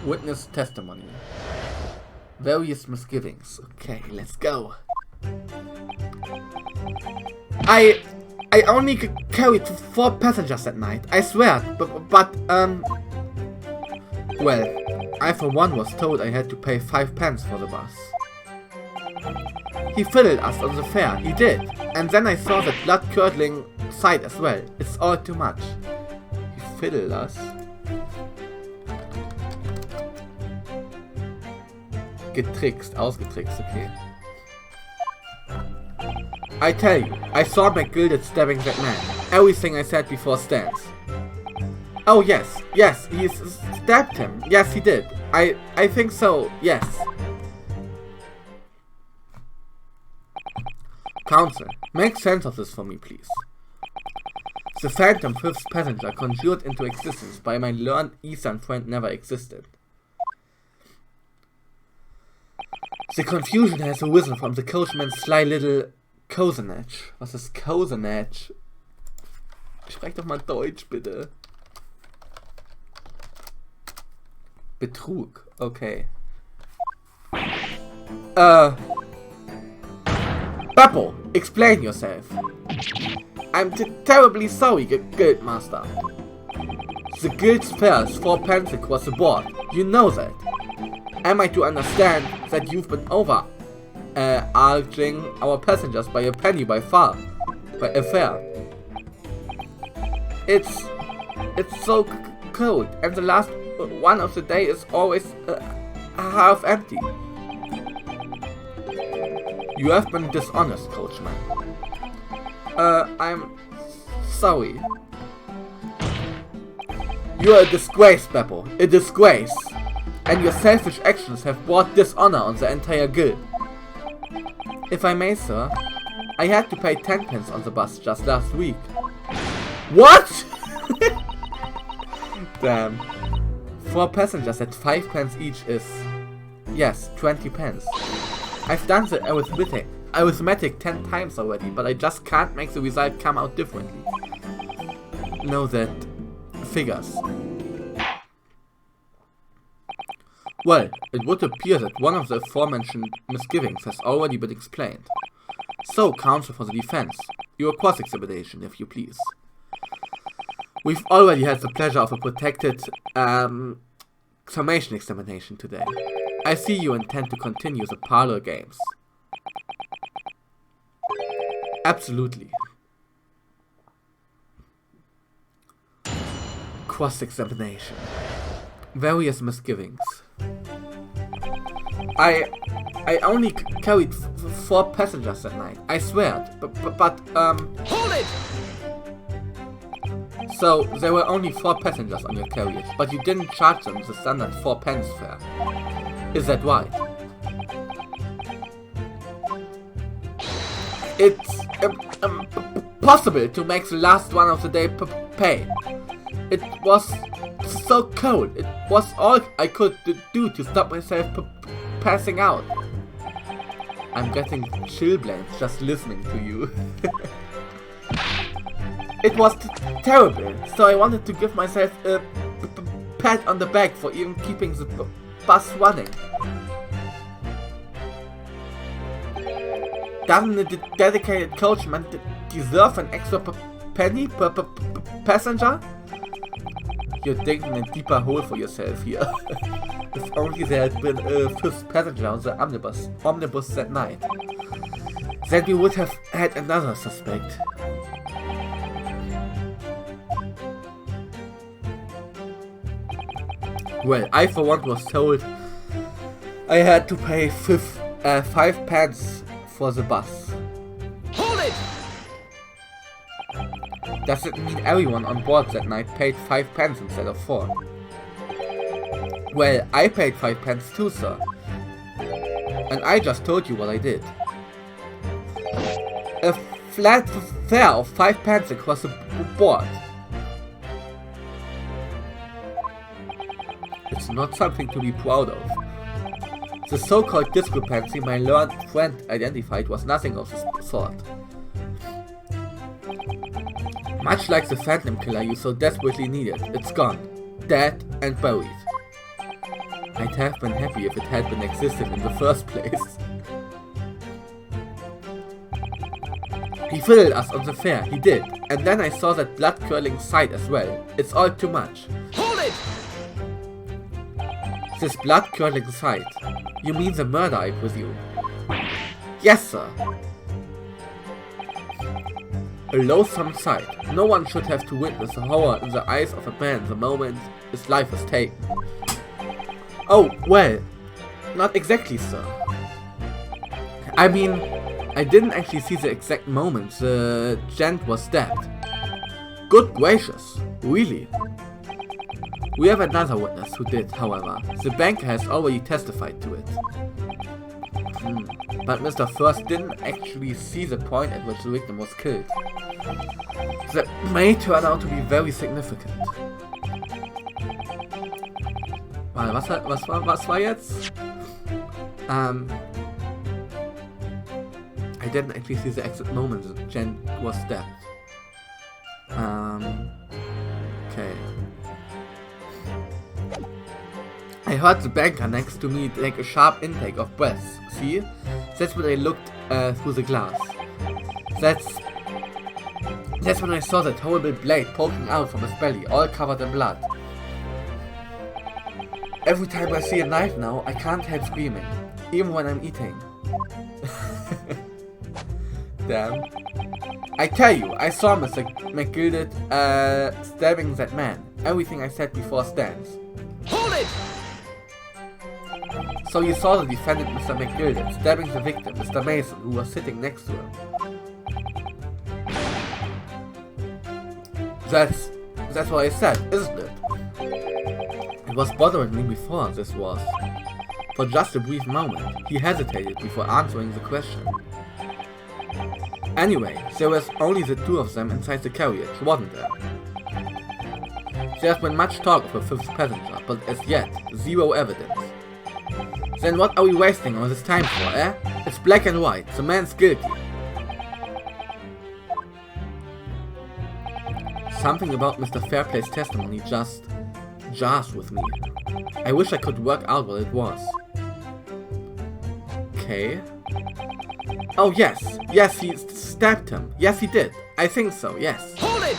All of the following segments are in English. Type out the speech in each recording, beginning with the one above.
Witness testimony. Various misgivings. Okay, let's go. I only carried 4 passengers that night, I swear, but well, I for one was told I had to pay 5 pence for the bus. He fiddled us on the fare, he did, and then I saw that blood-curdling sight as well. It's all too much. He fiddled us? Getrickst, ausgetrickst, okay. I tell you, I saw McGilded stabbing that man. Everything I said before stands. Oh yes, he stabbed him. Yes, he did. I think so, yes. Counsel, make sense of this for me, please. The phantom 5th passenger conjured into existence by my learned Eastern friend never existed. The confusion has arisen from the coachman's sly little Cosenage. Was ist Cosenage? Sprech doch mal Deutsch, bitte. Betrug, okay. Beppo, explain yourself. I'm terribly sorry, Guildmaster. The guild's fare is 4 pence across the board. You know that. Am I to understand that you've been arching our passengers by a penny by far? By a fare? It's so cold, and the last one of the day is always half empty. You have been dishonest, coachman. I'm sorry. You are a disgrace, Beppo. A disgrace. And your selfish actions have brought dishonor on the entire guild. If I may, sir, I had to pay 10 pence on the bus just last week. What? Damn. 4 passengers at 5 pence each is, yes, 20 pence. I've done the arithmetic 10 times already, but I just can't make the result come out differently. Know that figures. Well, it would appear that one of the aforementioned misgivings has already been explained. So, counsel for the defense, your cross-examination, if you please. We've already had the pleasure of a protected, summation examination today. I see you intend to continue the parlor games. Absolutely. Cross-examination. Various misgivings. I only carried 4 passengers that night, I swear, but Hold it! So, there were only 4 passengers on your carriage, but you didn't charge them the standard 4 pence fare. Is that right? It's possible to make the last one of the day pay. It was so cold. It was all I could do to stop myself passing out. I'm getting chilblains just listening to you. It was terrible, so I wanted to give myself a pat on the back for even keeping the bus running. Doesn't a dedicated coachman deserve an extra penny per passenger? You're digging a deeper hole for yourself here. If only there had been a 5th passenger on the omnibus that night. Then we would have had another suspect. Well, I for one was told I had to pay 5 pence for the bus. Hold it! Does it mean everyone on board that night paid 5 pence instead of 4? Well, I paid 5 pence too, sir. And I just told you what I did. A flat fare of 5 pence across the board. It's not something to be proud of. The so-called discrepancy my learned friend identified was nothing of the sort. Much like the phantom killer you so desperately needed, it's gone, dead and buried. I'd have been happy if it had been existed in the first place. He fiddled us on the fair, he did. And then I saw that blood-curdling sight as well. It's all too much. Hold it! This blood-curdling sight. You mean the murder, I presume? Yes, sir. A loathsome sight. No one should have to witness the horror in the eyes of a man the moment his life is taken. Oh, well, not exactly, sir. I mean, I didn't actually see the exact moment the gent was stabbed. Good gracious, really? We have another witness who did, however. The banker has already testified to it. But Mr. First didn't actually see the point at which the victim was killed. That may turn out to be very significant. Was war jetzt? I didn't actually see the exact moment the gent was stabbed. Okay. I heard the banker next to me take a sharp intake of breath. See? That's when I looked through the glass. That's when I saw that horrible blade poking out from his belly, all covered in blood. Every time I see a knife now, I can't help screaming. Even when I'm eating. Damn. I tell you, I saw Mr. McGilded stabbing that man. Everything I said before stands. Hold it! So you saw the defendant, Mr. McGilded, stabbing the victim, Mr. Mason, who was sitting next to him. That's what I said, isn't it? It was bothering me before, this was. For just a brief moment, he hesitated before answering the question. Anyway, there was only the two of them inside the carriage, wasn't there? There's been much talk of a fifth passenger, but as yet, zero evidence. Then what are we wasting all this time for, eh? It's black and white, the man's guilty. Something about Mr. Fairplay's testimony just jars with me. I wish I could work out what it was. Okay. Oh yes, he stabbed him. Yes, he did. I think so, yes. Hold it!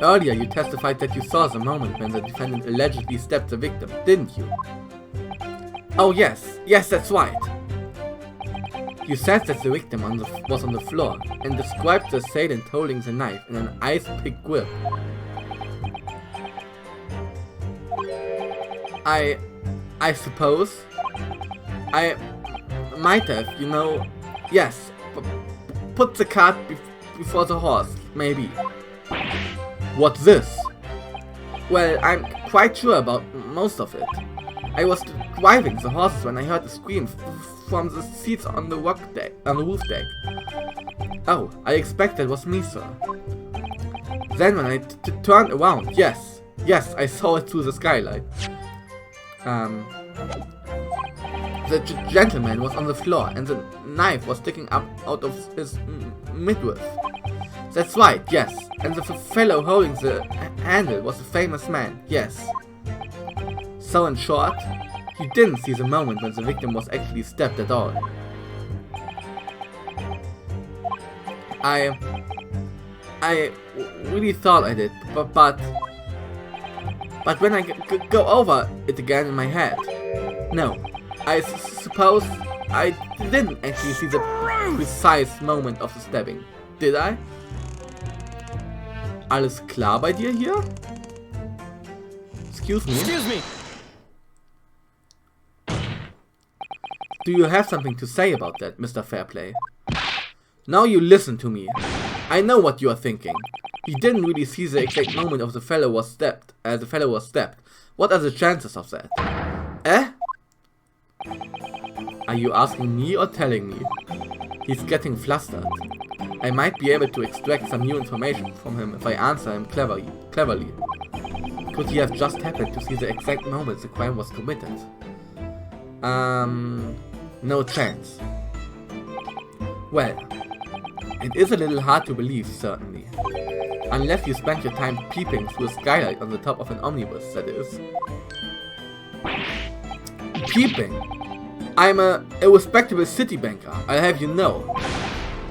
Earlier you testified that you saw the moment when the defendant allegedly stabbed the victim, didn't you? Oh yes, that's right. You said that the victim was on the floor and described the assailant holding the knife in an ice-pick grip. I suppose I might have, you know, yes, put the cart before the horse, maybe. What's this? Well, I'm quite sure about most of it. I was driving the horses when I heard a scream from the seats on the roof deck. Oh, I expect that was me, sir. Then when I turned around, yes, I saw it through the skylight. The gentleman was on the floor and the knife was sticking up out of his midriff. That's right, yes, and the fellow holding the handle was a famous man, yes. So in short, you didn't see the moment when the victim was actually stabbed at all. I really thought I did, but when I go over it again in my head, no, I suppose I didn't actually see the precise moment of the stabbing, did I? Alles klar bei dir hier? Excuse me? Excuse me! Do you have something to say about that, Mr. Fairplay? Now you listen to me. I know what you are thinking. He didn't really see the exact moment of the fellow was stabbed. What are the chances of that? Eh? Are you asking me or telling me? He's getting flustered. I might be able to extract some new information from him if I answer him cleverly. Could he have just happened to see the exact moment the crime was committed? No chance. Well, it is a little hard to believe, certainly. Unless you spent your time peeping through a skylight on the top of an omnibus, that is. Peeping. I'm a respectable city banker, I'll have you know.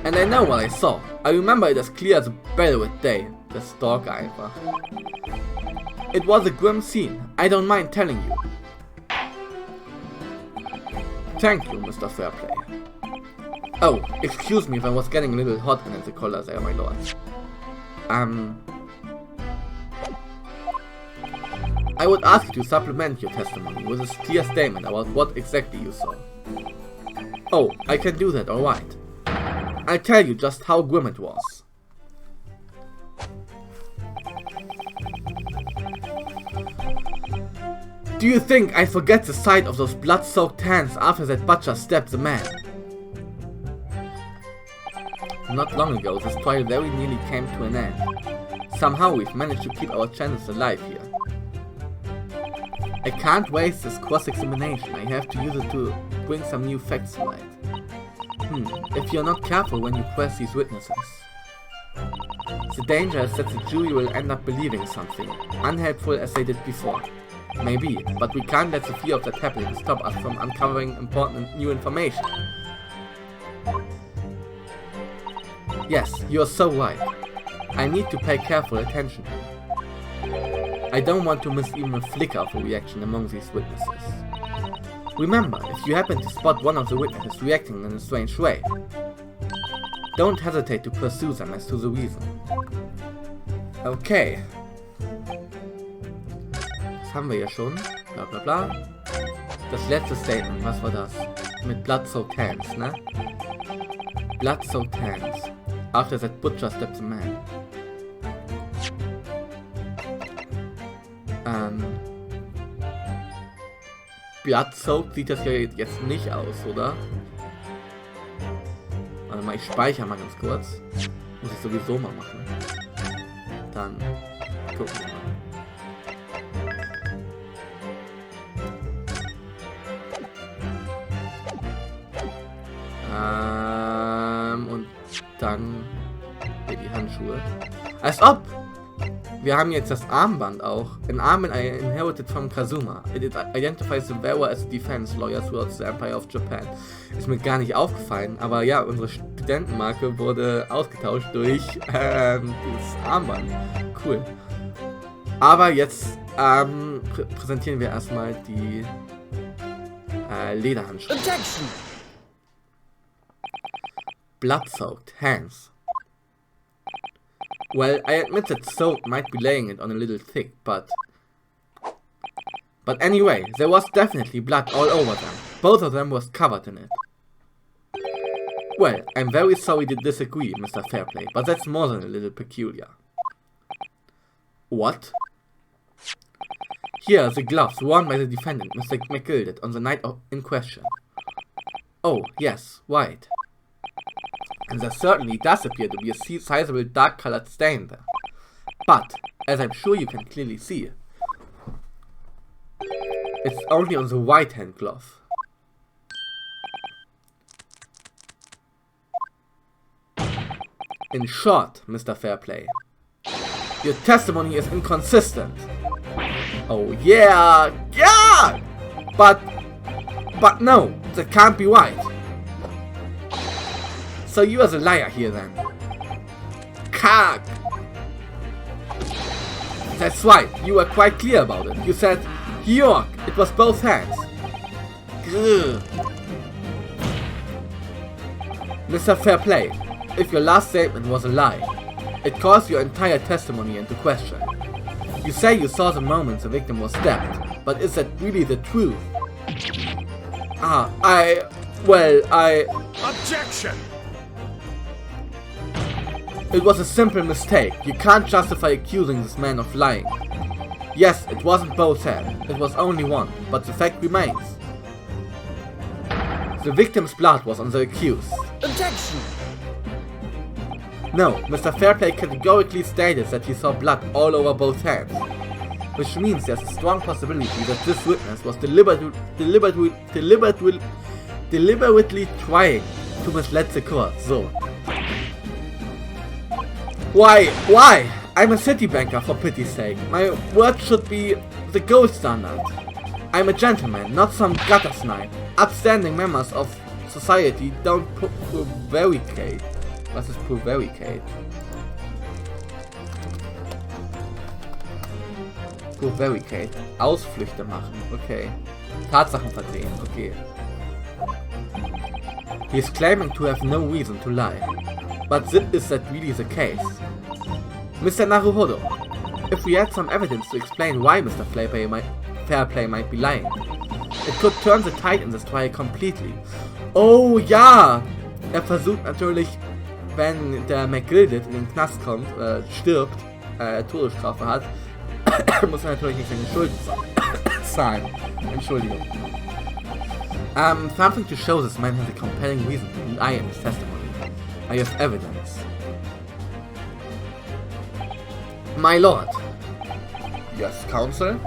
And I know what I saw. I remember it as clear as a bellwether day. The stalker einfach. It was a grim scene. I don't mind telling you. Thank you, Mr. Fairplay. Oh, excuse me if I was getting a little hot under the collar there, my lord. I would ask you to supplement your testimony with a clear statement about what exactly you saw. Oh, I can do that, alright. I'll tell you just how grim it was. Do you think I forget the sight of those blood-soaked hands after that butcher stabbed the man? Not long ago, this trial very nearly came to an end. Somehow we've managed to keep our chances alive here. I can't waste this cross-examination. I have to use it to bring some new facts to light. If you're not careful when you press these witnesses. The danger is that the jury will end up believing something, unhelpful as they did before. Maybe, but we can't let the fear of that happening stop us from uncovering important new information. Yes, you're so right. I need to pay careful attention. I don't want to miss even a flicker of a reaction among these witnesses. Remember, if you happen to spot one of the witnesses reacting in a strange way, don't hesitate to pursue them as to the reason. Okay. Das haben wir ja schon. Bla bla bla. Das letzte Statement, was war das? Mit blood-soaked hands, ne? Blood-soaked hands. After that butcher stabbed the man. Blood-soaked sieht das ja jetzt nicht aus, oder? Warte mal, ich speichere mal ganz kurz. Muss ich sowieso mal machen. Dann gucken wir mal. Und dann hier die Handschuhe. Als ob! Wir haben jetzt das Armband auch. An armband I inherited from Kazuma. It identifies the wearer as a defense lawyer throughout the Empire of Japan. Ist mir gar nicht aufgefallen, aber ja, unsere Studentenmarke wurde ausgetauscht durch dieses Armband. Cool. Aber jetzt präsentieren wir erstmal die Lederhandschuhe. Objection! Blood-soaked hands. Well, I admit that soap might be laying it on a little thick, but anyway, there was definitely blood all over them. Both of them was covered in it. Well, I'm very sorry to disagree, Mr. Fairplay, but that's more than a little peculiar. What? Here are the gloves worn by the defendant, Mr. McGilded, on the night in question. Oh, yes, right. And there certainly does appear to be a sizable dark-colored stain there. But, as I'm sure you can clearly see, it's only on the right-hand glove. In short, Mr. Fairplay, your testimony is inconsistent. Oh yeah, yeah! But no, that can't be right. So you are the liar here then. Cock! That's right, you were quite clear about it. You said, York, it was both hands. Grr. Mr. Fairplay, if your last statement was a lie, it calls your entire testimony into question. You say you saw the moment the victim was stabbed, but is that really the truth? Objection! It was a simple mistake. You can't justify accusing this man of lying. Yes, it wasn't both hands. It was only one, but the fact remains. The victim's blood was on the accused. Objection! No, Mr. Fairplay categorically stated that he saw blood all over both hands. Which means there's a strong possibility that this witness was deliberately trying to mislead the court. So. Why? I'm a city banker, for pity's sake. My word should be the gold standard. I'm a gentleman, not some gutter snipe. Upstanding members of society don't prevaricate. Was ist prevaricate? Prevaricate. Ausflüchte machen, okay. Tatsachen verdrehen, okay. He is claiming to have no reason to lie. But is that really the case? Mr. Naruhodo, if we had some evidence to explain why Mr. Fairplay might be lying, it could turn the tide in this trial completely. Oh ja! Versucht natürlich, wenn der McGilded in den Knast kommt, stirbt, Todesstrafe hat, muss er natürlich nicht seine Schulden zahlen. Entschuldigung. Something to show this man has a compelling reason to lie in his testimony. I have evidence. My lord. Yes, counsel?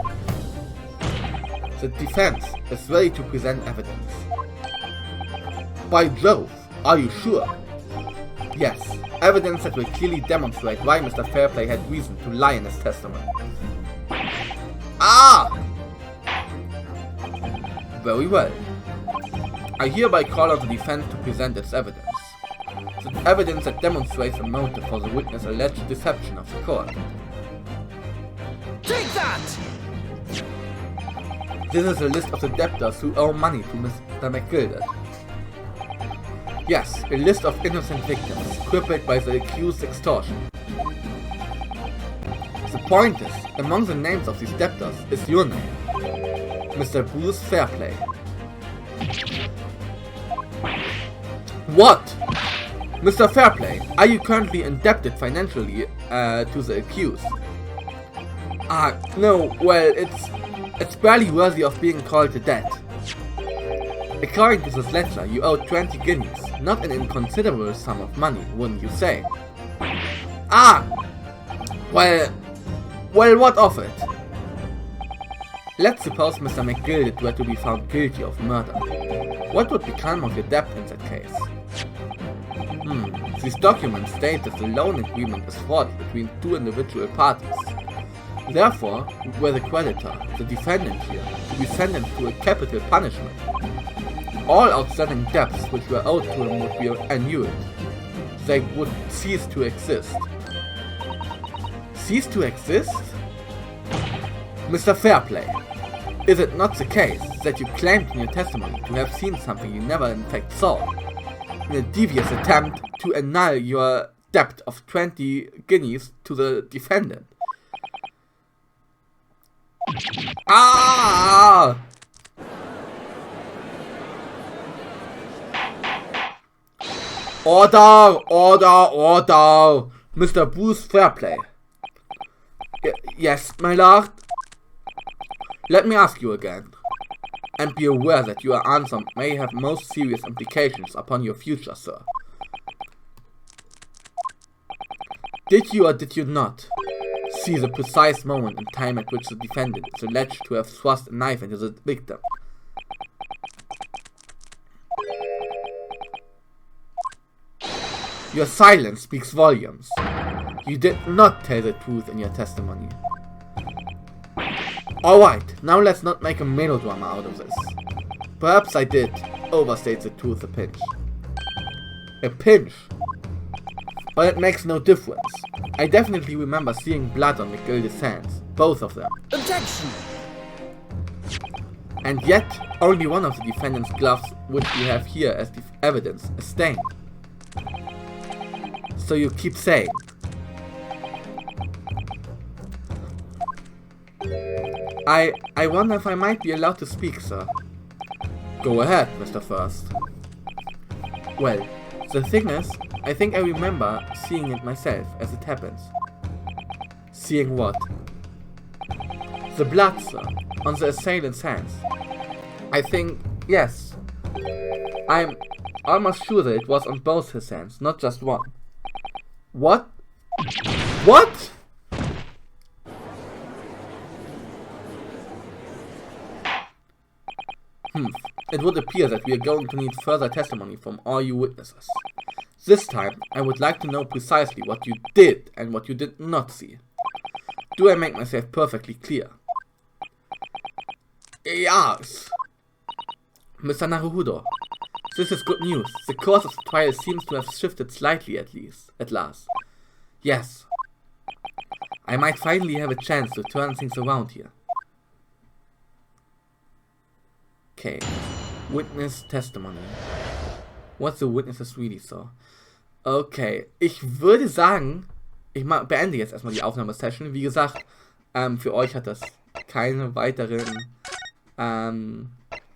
The defense is ready to present evidence. By Jove, are you sure? Yes, evidence that will clearly demonstrate why Mr. Fairplay had reason to lie in his testimony. Ah! Very well. I hereby call on the defense to present its evidence. The evidence that demonstrates a motive for the witness' alleged deception of the court. Take that! This is a list of the debtors who owe money to Mr. McGilded. Yes, a list of innocent victims, crippled by the accused's extortion. The point is, among the names of these debtors is your name, Mr. Bruce Fairplay. What? Mr. Fairplay, are you currently indebted financially to the accused? No, well, it's barely worthy of being called a debt. According to this ledger, you owe 20 guineas, not an inconsiderable sum of money, wouldn't you say? Well, what of it? Let's suppose Mr. McGilded were to be found guilty of murder. What would become of your debt in that case? These documents state that the loan agreement is forged between two individual parties. Therefore, were the creditor, the defendant here, to be sentenced to a capital punishment, all outstanding debts which were owed to him would be annulled. They would cease to exist. Cease to exist? Mr. Fairplay, is it not the case that you claimed in your testimony to have seen something you never in fact saw, in a devious attempt to annul your debt of 20 guineas to the defendant? Order! Mr. Bruce Fairplay. Yes, my lord? Let me ask you again, and be aware that your answer may have most serious implications upon your future, sir. Did you or did you not see the precise moment in time at which the defendant is alleged to have thrust a knife into the victim? Your silence speaks volumes. You did not tell the truth in your testimony. Alright, now let's not make a melodrama out of this. Perhaps I did overstate the truth a pinch. A pinch? But it makes no difference. I definitely remember seeing blood on McGilded's hands, both of them. Objection! And yet, only one of the defendant's gloves, which we have here as evidence, is stained. So you keep saying. I wonder if I might be allowed to speak, sir. Go ahead, Mr. First. Well, the thing is, I think I remember seeing it myself as it happens. Seeing what? The blood, sir, on the assailant's hands. I think, yes. I'm almost sure that it was on both his hands, not just one. What? What? It would appear that we are going to need further testimony from all you witnesses. This time, I would like to know precisely what you did and what you did not see. Do I make myself perfectly clear? Yes. Mr. Naruhodo, this is good news. The course of the trial seems to have shifted slightly at last. Yes. I might finally have a chance to turn things around here. Okay. Witness Testimony. What the witnesses really saw. Okay. Ich würde sagen, ich beende jetzt erstmal die Aufnahmesession. Wie gesagt, für euch hat das keine weiteren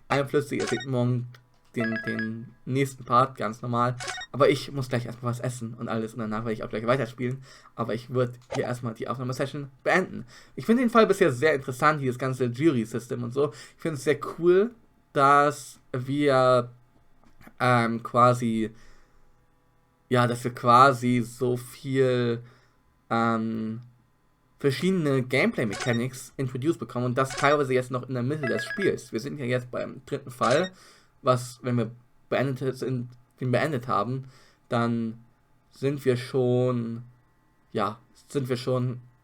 Einflüsse. Ihr seht morgen den nächsten Part, ganz normal. Aber ich muss gleich erstmal was essen und alles. Und danach werde ich auch gleich weiterspielen. Aber ich würde hier erstmal die Aufnahmesession beenden. Ich finde den Fall bisher sehr interessant, hier das ganze Jury-System und so. Ich finde es sehr cool, dass wir quasi so viel verschiedene Gameplay-Mechanics introduced bekommen und das teilweise jetzt noch in der Mitte des Spiels. Wir sind ja jetzt beim dritten Fall, was, wenn wir beendet haben, dann sind wir schon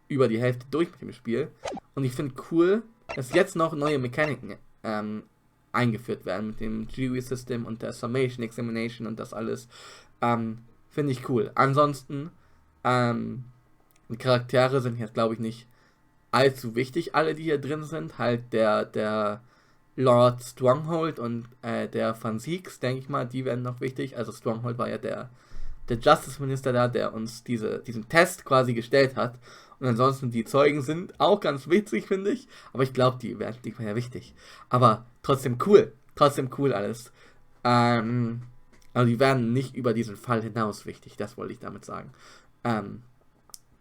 über die Hälfte durch mit dem Spiel. Und ich finde cool, dass jetzt noch neue Mechaniken eingeführt werden mit dem Jury-System und der Summation Examination und das alles. Finde ich cool. Ansonsten, die Charaktere sind jetzt, glaube ich, nicht allzu wichtig, alle, die hier drin sind. Halt der Lord Stronghold und der Van Siegs, denke ich mal, die werden noch wichtig. Also Stronghold war ja der Justice Minister da, der uns diesen Test quasi gestellt hat. Und ansonsten die Zeugen sind auch ganz witzig, finde ich. Aber ich glaube, die waren ja wichtig. Aber trotzdem cool alles. Also die werden nicht über diesen Fall hinaus wichtig, das wollte ich damit sagen.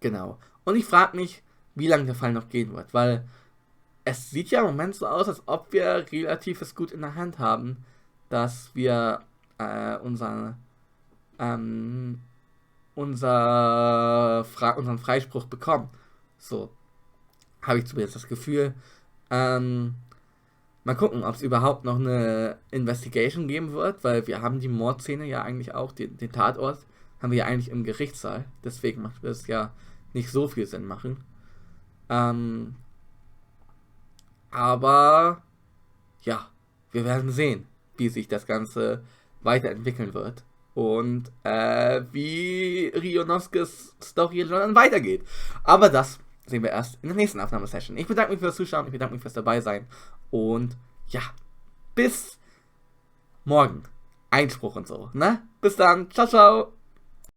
Genau. Und ich frage mich, wie lange der Fall noch gehen wird, weil es sieht ja im Moment so aus, als ob wir relatives gut in der Hand haben, dass wir unseren Freispruch bekommen. So habe ich zumindest das Gefühl. Mal gucken, ob es überhaupt noch eine Investigation geben wird, weil wir haben die Mordszene ja eigentlich auch, den Tatort, haben wir ja eigentlich im Gerichtssaal. Deswegen macht es ja nicht so viel Sinn machen. Aber ja, wir werden sehen, wie sich das Ganze weiterentwickeln wird. Und wie Rionoskes Story dann weitergeht. Aber das sehen wir erst in der nächsten Aufnahmesession. Ich bedanke mich fürs Zuschauen, ich bedanke mich fürs Dabeisein. Und ja, bis morgen. Einspruch und so, ne? Bis dann. Ciao, ciao.